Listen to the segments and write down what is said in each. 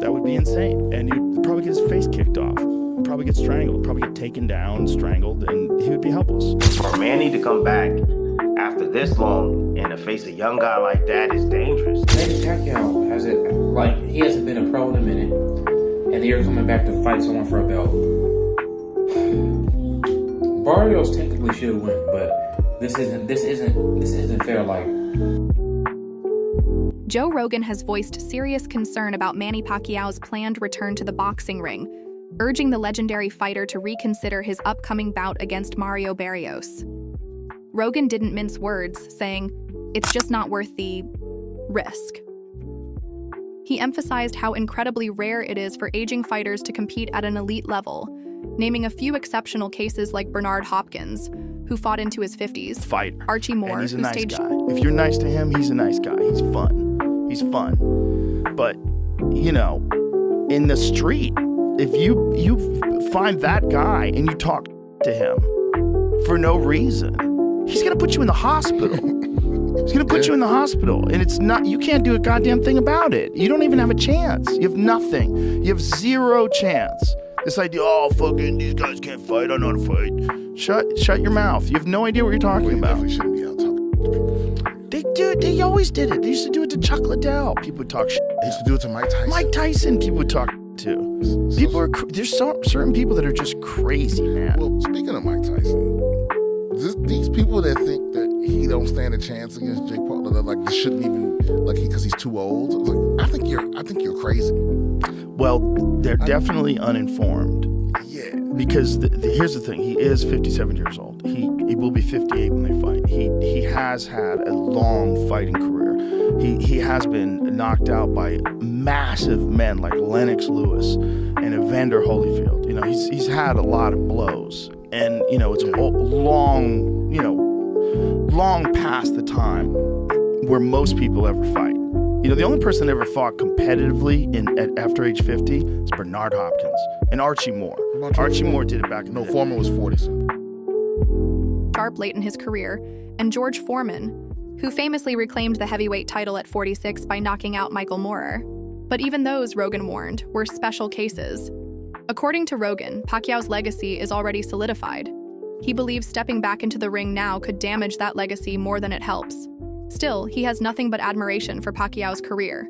That would be insane. And he'd probably get his face kicked off. Probably get strangled. Probably get taken down, strangled, and he would be helpless. For Manny to come back after this long and to face a young guy like that is dangerous. Manny Pacquiao he hasn't been a pro in a minute, and they're coming back to fight someone for a belt. Barrios technically should win, but this isn't fair. Like, Joe Rogan has voiced serious concern about Manny Pacquiao's planned return to the boxing ring, urging the legendary fighter to reconsider his upcoming bout against Mario Barrios. Rogan didn't mince words, saying, "It's just not worth the risk." He emphasized how incredibly rare it is for aging fighters to compete at an elite level, naming a few exceptional cases like Bernard Hopkins, who fought into his 50s, Fighter. Archie Moore, and he's a who nice staged... guy. If you're nice to him, he's a nice guy. He's fun. He's fun. But, you know, in the street, if you find that guy and you talk to him for no reason, he's gonna put you in the hospital. He's gonna put you in the hospital, and it's not. You can't do a goddamn thing about it. You don't even have a chance. You have nothing. You have zero chance. This idea, oh fucking, these guys can't fight. I know how to fight. Shut your mouth. You have no idea what you're talking about. Definitely shouldn't be out talking to people. They always did it. They used to do it to Chuck Liddell. People would talk shit. They used to do it to Mike Tyson. Mike Tyson, people would talk to. People are. There's certain people that are just crazy, man. Well, speaking of Mike Tyson, these people that think that he don't stand a chance against Jake Paul, like this shouldn't even because he's too old. Like, I think you're crazy. Well, they're definitely uninformed. Yeah. Because here's the thing: he is 57 years old. He will be 58 when they fight. He has had a long fighting career. He has been knocked out by massive men like Lennox Lewis and Evander Holyfield. You know, he's had a lot of blows, and you know it's long past the time where most people ever fight. You know, the only person that ever fought competitively after age 50 is Bernard Hopkins and Archie Moore. Archie Moore did it back in the day. Foreman was 40. Sharp late in his career, and George Foreman, who famously reclaimed the heavyweight title at 46 by knocking out Michael Moorer. But even those, Rogan warned, were special cases. According to Rogan, Pacquiao's legacy is already solidified. He believes stepping back into the ring now could damage that legacy more than it helps. Still, he has nothing but admiration for Pacquiao's career.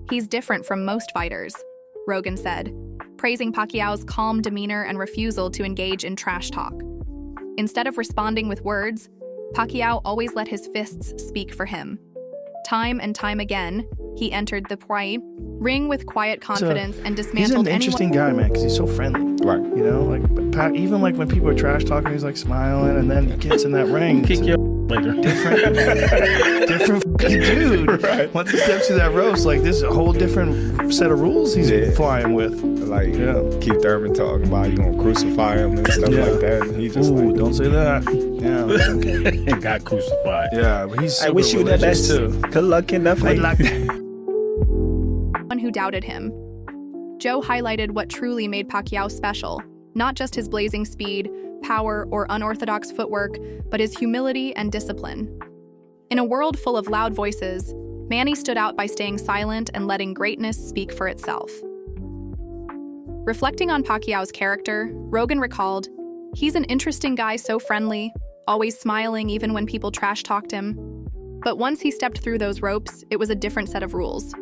"He's different from most fighters," Rogan said, praising Pacquiao's calm demeanor and refusal to engage in trash talk. Instead of responding with words, Pacquiao always let his fists speak for him. Time and time again, he entered the ring with quiet confidence and dismantled anyone. He's an interesting guy, man, because he's so friendly. right. You know, like even like when people are trash talking, he's like smiling, and then he gets in that ring. Kick your later. Different fucking dude. Right. Once he steps through that ropes, like there's a whole different set of rules he's flying with. Like Keith Thurman talking about you gonna crucify him and stuff like that. And he just like, don't say that. Yeah, And got crucified. yeah, but he's super I wish you the religious, best. too. Good luck in the fight. One who doubted him. Joe highlighted what truly made Pacquiao special, not just his blazing speed, power, or unorthodox footwork, but his humility and discipline. In a world full of loud voices, Manny stood out by staying silent and letting greatness speak for itself. Reflecting on Pacquiao's character, Rogan recalled, "He's an interesting guy, so friendly, always smiling even when people trash-talked him. But once he stepped through those ropes, it was a different set of rules."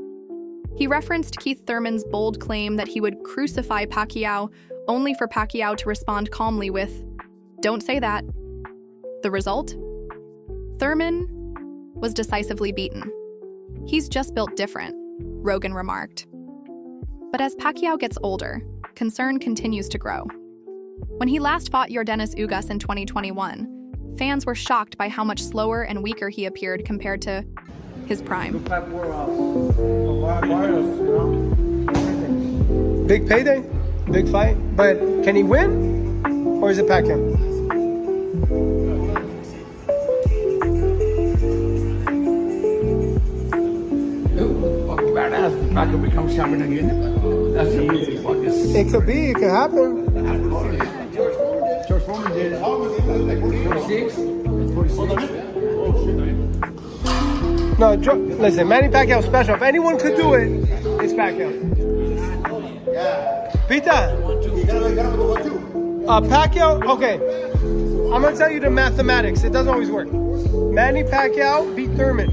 He referenced Keith Thurman's bold claim that he would crucify Pacquiao, only for Pacquiao to respond calmly with, "Don't say that." The result? Thurman was decisively beaten. "He's just built different," Rogan remarked. But as Pacquiao gets older, concern continues to grow. When he last fought Yordenis Ugas in 2021, fans were shocked by how much slower and weaker he appeared compared to his prime. Big payday, big fight, but can he win? Or is it Pacquiao? I could become champion again. That's the easy fucking. It could be, it could happen. George Foreman did 46. 46. No, listen, Manny Pacquiao's special. If anyone could do it, it's Pacquiao. Pita. Pacquiao. Okay, I'm gonna tell you the mathematics. It doesn't always work. Manny Pacquiao beat Thurman.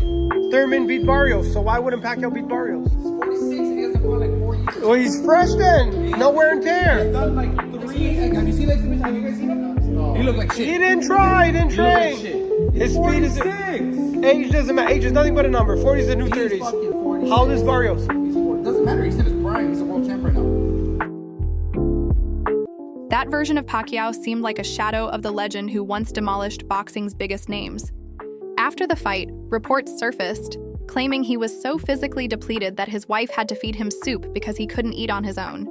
Thurman beat Barrios. So why wouldn't Pacquiao beat Barrios? He's 46 and he hasn't fought like 4 years. Well, he's fresh then. No wear and tear. He's done like 3. Have you seen the exhibition? Have you guys seen him? No. He looked like shit. He didn't try. He didn't train. He looked like shit. His speed is. Age doesn't matter. Age is nothing but a number. 40 is the new 30s. Fucking 46. How old is Barrios? He's 40. Doesn't matter. He's in his prime. He's a world champ right now. That version of Pacquiao seemed like a shadow of the legend who once demolished boxing's biggest names. After the fight, reports surfaced claiming he was so physically depleted that his wife had to feed him soup because he couldn't eat on his own.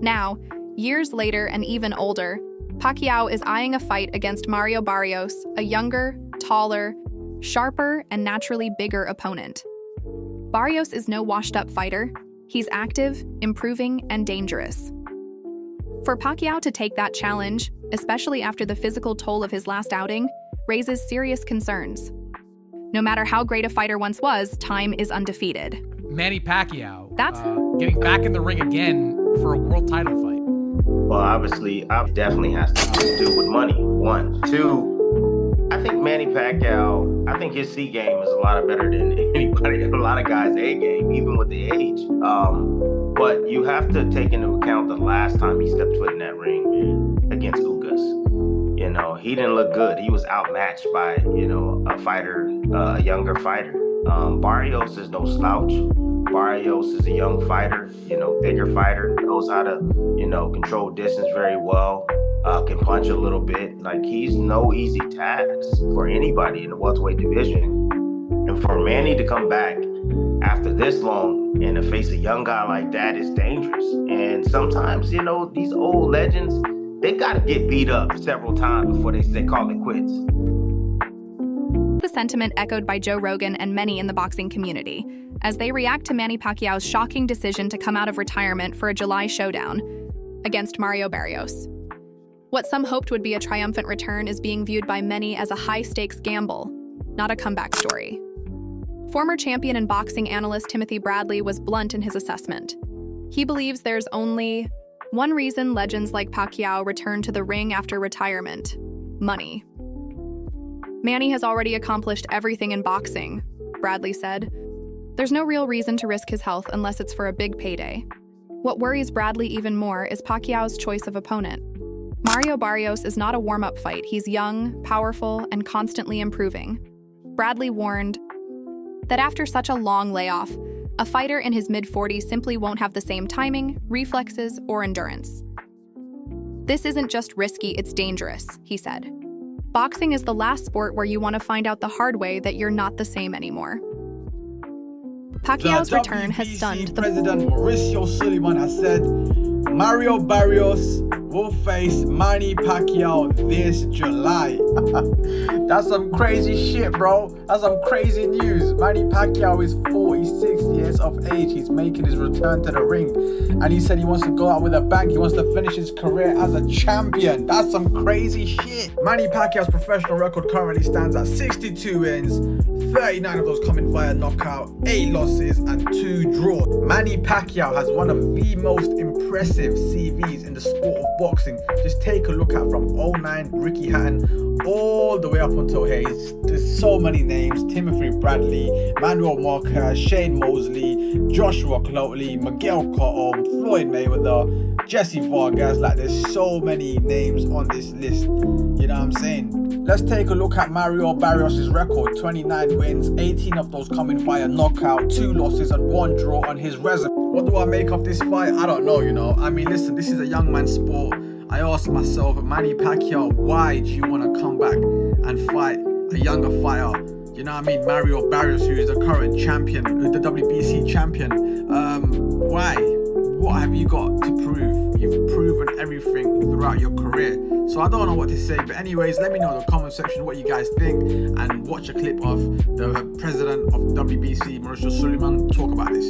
Now, years later and even older, Pacquiao is eyeing a fight against Mario Barrios, a younger, taller, sharper, and naturally bigger opponent. Barrios is no washed-up fighter. He's active, improving, and dangerous. For Pacquiao to take that challenge, especially after the physical toll of his last outing, raises serious concerns. No matter how great a fighter once was, time is undefeated. Manny Pacquiao That's getting back in the ring again for a world title fight. Well, obviously, it definitely has to do with money. 1, 2. I think Manny Pacquiao, I think his C game is a lot better than anybody, a lot of guys' A game, even with the age. But you have to take into account the last time he stepped foot in that ring against Unka. You know, he didn't look good. He was outmatched by, a fighter, a younger fighter. Barrios is no slouch. Barrios is a young fighter, bigger fighter, knows how to, control distance very well, can punch a little bit. Like, he's no easy task for anybody in the welterweight division. And for Manny to come back after this long and to face a young guy like that is dangerous. And sometimes, these old legends, they got to get beat up several times before they call it quits. the sentiment echoed by Joe Rogan and many in the boxing community, as they react to Manny Pacquiao's shocking decision to come out of retirement for a July showdown against Mario Barrios. What some hoped would be a triumphant return is being viewed by many as a high-stakes gamble, not a comeback story. Former champion and boxing analyst Timothy Bradley was blunt in his assessment. He believes there's only one reason legends like Pacquiao return to the ring after retirement: money. Manny has already accomplished everything in boxing, Bradley said. There's no real reason to risk his health unless it's for a big payday. What worries Bradley even more is Pacquiao's choice of opponent. Mario Barrios is not a warm-up fight. He's young, powerful, and constantly improving. Bradley warned that after such a long layoff, a fighter in his mid-40s simply won't have the same timing, reflexes, or endurance. This isn't just risky, it's dangerous, he said. Boxing is the last sport where you want to find out the hard way that you're not the same anymore. Pacquiao's return has stunned the President Mauricio Suleiman has said Mario Barrios will face Manny Pacquiao this July. That's some crazy shit, bro. That's some crazy news. Manny Pacquiao is 46 years of age. He's making his return to the ring. And he said he wants to go out with a bang. He wants to finish his career as a champion. That's some crazy shit. Manny Pacquiao's professional record currently stands at 62 wins, 39 of those coming via knockout, 8 losses and 2 draws. Manny Pacquiao has one of the most impressive CVs in the sport of boxing. Just take a look at from 09 Ricky Hatton all the way up until here. There's so many names: Timothy Bradley, Manuel Marquez, Shane Mosley, Joshua Cloteley, Miguel Cotto, Floyd Mayweather, Jesse Vargas. Like, there's so many names on this list, you know what I'm saying? Let's take a look at Mario Barrios' record: 29 wins, 18 of those coming via knockout, 2 losses and 1 draw on his resume. What do I make of this fight? I don't know, I mean, listen, this is a young man's sport. I asked myself, Manny Pacquiao, why do you want to come back and fight a younger fighter? You know what I mean? Mario Barrios, who is the current champion, the WBC champion. Why? What have you got to prove? You've proven everything throughout your career. So I don't know what to say, but anyways, let me know in the comment section what you guys think, and watch a clip of the president of WBC, Mauricio Suleiman, talk about this.